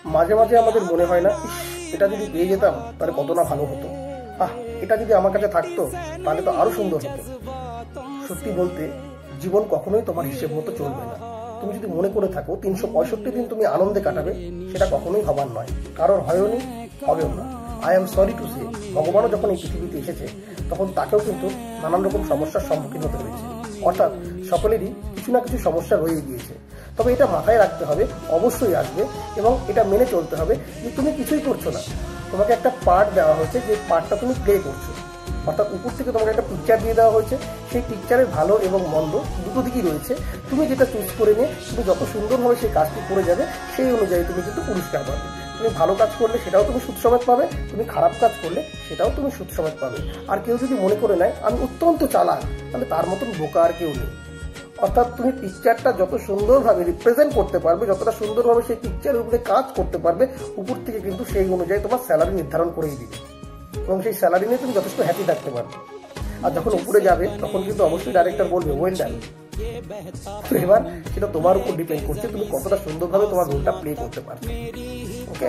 মাঝে মাঝে আমাদের মনে হয় না, এটা যদি পেয়ে যেতাম তাহলে কত না ভালো হতো, এটা যদি আমার কাছে থাকতো তাহলে তো আরো সুন্দর হতো। সত্যি বলতে জীবন কখনোই তোমার হিসেব মতো চলবে না। তুমি যদি মনে করে থাকো 365 দিন তুমি আনন্দে কাটাবে, সেটা কখনোই হবার নয়, কারোর হয়নি, হবেও না। I am sorry to say, ভগবানও যখন এই পৃথিবীতে এসেছে তখন তাকেও কিন্তু নানান রকম সমস্যার সম্মুখীন হতে হয়েছে। অর্থাৎ সকলেরই কিছু না কিছু সমস্যা রয়ে গিয়েছে। তবে এটা মাথায় রাখতে হবে, অবশ্যই আসবে, এবং এটা মেনে চলতে হবে যে তুমি কিছুই করছো না, তোমাকে একটা পার্ট দেওয়া হয়েছে, যে পার্টটা তুমি প্লে করছো। অর্থাৎ উপর থেকে তোমাকে একটা পিকচার দিয়ে দেওয়া হয়েছে, সেই পিকচারের ভালো এবং মন্দ দুটো দিকই রয়েছে। তুমি যেটা চুজ করে নিয়ে তুমি যত সুন্দরভাবে সেই কাজটি করে যাবে, সেই অনুযায়ী তুমি কিন্তু পুরস্কার পাবে। তুমি ভালো কাজ করলে সেটাও তুমি সুদ সমেত পাবে, তুমি খারাপ কাজ করলে সেটাও তুমি সুদ সমেত পাবে। আর কেউ যদি মনে করে নেয় আমি অত্যন্ত চালাক, তাহলে তার মতন বোকা আর কেউ নেই। অর্থাৎ তুমি পিকচারটা যত সুন্দরভাবে রিপ্রেজেন্ট করতে পারবে, যতটা সুন্দরভাবে সেই পিকচারের উপরে কাজ করতে পারবে, উপর থেকে কিন্তু সেই অনুযায়ী তোমার স্যালারি নির্ধারণ করেই দিবে, এবং সেই স্যালারি নিয়ে তুমি যথেষ্ট হ্যাপি থাকতে পারবে। আর যখন উপরে যাবে তখন কিন্তু অবশ্যই ডাইরেক্টর বলবে ওয়েল ডান। তো এবার সেটা তোমার উপর ডিপেন্ড করছে তুমি কতটা সুন্দরভাবে তোমার রোলটা প্লে করতে পারছো। ওকে।